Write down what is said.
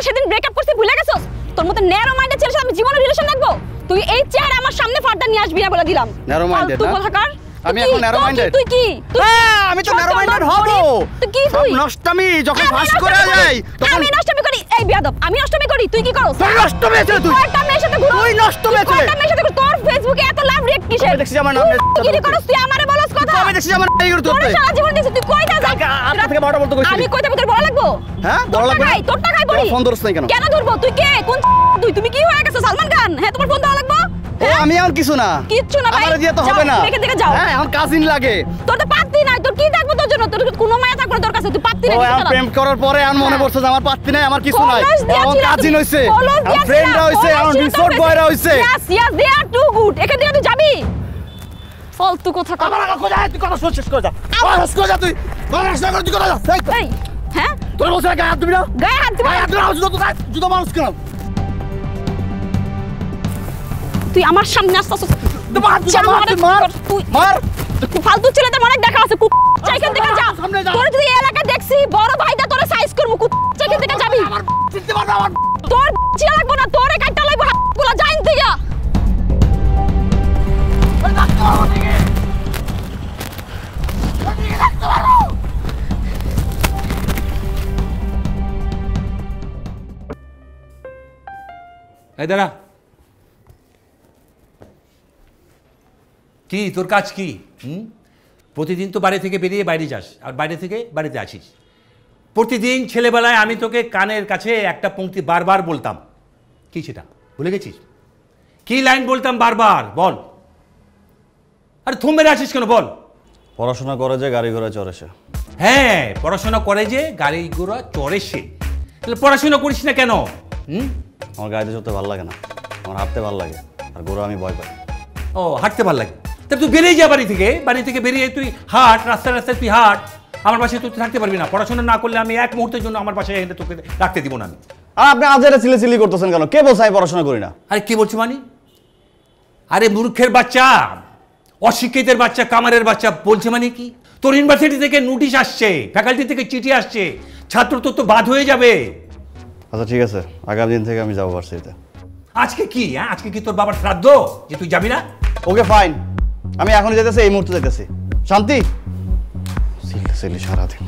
সেদিন ব্রেকআপ করছিস ভুলে গেছস? তোর মতো ন্যারো মাইন্ডেড ছেলের সাথে আমি জীবনে রিলেশন রাখবো? তুই এই চেহারা আমার সামনে ফাড়টা নিয়ে আসবি না বলে দিলাম। ন্যারো মাইন্ডেড তুই কথাকার আমি এখন ন্যারো মাইন্ডেড। তুই কি? আমি তো ন্যারো মাইন্ডেড হব। তুই কি? তুই নষ্টমি যখন ফাঁস করে যাই তখন আমি নষ্টমি করি। এই বিয়াদব, আমি নষ্টমি করি, তুই কি করছ? তুই নষ্টমি আছে। তুই একটা মেয়ের সাথে ঘুরো। তুই নষ্টমি আছে। একটা মেয়ের সাথে তোর ফেসবুকে এত লাভ রিঅ্যাক্ট কিসের? আমি দেখছি আমার নাম কি করছ তুই? আমারে বলছ কথা। আমি দেখছি আমার এই করতে তোর সারা জীবন দেখছিস তুই কই যা। আপনা থেকে বড় বলতে কইছিস। আমি কই যাবো? তোর বড় লাগবো? হ্যাঁ বড় লাগবে। তোর টাকাই পড়ি। ফোন ধরছ নাই কেন? কেন ধরবো? তুই কে? কোন তুই? তুমি কি হয়ে গেছো সালমান খান? হ্যাঁ তোমার ফোন দেওয়া লাগবো? ও আমি এখন কিছু না। কিচ্ছু না ভাই। আমারে দিয়ে তো হবে না। দেখে দেখে যাও। হ্যাঁ এখন কাজিন লাগে। তোর তো পাত্তি নাই। তোর কি থাকবো তোর জন্য? তোর কোনো মায়া থাকবে না তোর কাছে। তুই পাত্তি নাই। ও এখন প্রেম করার পরে এখন মনে পড়ছে যে আমার পাত্তি নাই, আমার কিছু নাই। এখন কাজিন হইছে, আমার ফ্রেন্ডরা হইছে, এখন রিসোর্ট বয়রা হইছে। Yes they are too good. এখান থেকে তুই যাবি? ফালতু কথা কর। আমার আগা কোথায়? তুই কথা শেষ করে যা। শেষ করে যা তুই। কথা শেষ করে তুই কথা যা। এই হ্যাঁ তোর বসে গায়ে হাত দিবি না? গায়ে হাত দিবি? গায়ে হাত দিবি না? জুতো মানুষ কেন? তুই আমার সামনে আসছিস। মার তুই মার। ফালতু ছেলেদের অনেক দেখা আছে। এখান থেকে যা। তোর যদি এই এলাকা দেখছি বড় ভাইটা তোরে সাইজ করবো। এখান থেকে যাবি? চিনতে পারবে আমার। তোর চিয়া লাগবো না, তোর কাটটা লাগবো হাতগুলো জাইন থেকে। এই দাঁড়া, কি তোর কাজ কি? প্রতিদিন তো বাড়ি থেকে বেরিয়ে বাইরে যাস, আর বাইরে থেকে বাড়িতে আসিস। প্রতিদিন ছেলেবেলায় আমি তোকে কানের কাছে একটা পংক্তি বারবার বলতাম। কি সেটা ভুলে গেছিস? কি লাইন বলতাম বারবার? বল। আরে থম মেরে আসিস কেন? বল। পড়াশোনা করে যে গাড়ি ঘোড়া চড়ে সে। হ্যাঁ, পড়াশোনা করে যে গাড়ি ঘোড়া চড়ে সে। তাহলে পড়াশোনা করিস না কেন? আমার গাড়িতে চড়তে ভালো লাগে না, আমার হাঁটতে ভালো লাগে, আর ঘোড়া আমি ভয় পাই। ও, হাঁটতে ভালো লাগে? তা তুই বেরিয়ে যা বাড়ি থেকে বেরিয়ে তুই হাঁট, রাস্তায় রাস্তায় তুই হাঁট। আমার বাসায় তুই থাকতে পারবি না। পড়াশোনা না করলে আমি এক মুহূর্তের জন্য আমার বাসায় এনে তোকে রাখতে দিব না আমি। আর আপনি আজ এটা চিলি করতেছেন কেন? কে বলছে আমি পড়াশোনা করি না? আরে কে বলছি মানে? আরে মূর্খের বাচ্চা, অশিক্ষিতের বাচ্চা, কামারের বাচ্চা বলছে মানে কি? তোর ইউনিভার্সিটি থেকে নোটিশ আসছে, ফ্যাকাল্টি থেকে চিঠি আসছে, ছাত্র তো বাদ হয়ে যাবে। আচ্ছা ঠিক আছে, আগামী দিন থেকে আমি যাবো ভার্সিটিতে। আজকে কি? হ্যাঁ, আজকে কি তোর বাবার শ্রাদ্ধ যে তুই যাবি না? ওকে ফাইন, আমি এখনই যেতেছি, এই মুহূর্তে যেতেছি। শান্তি সারাদিন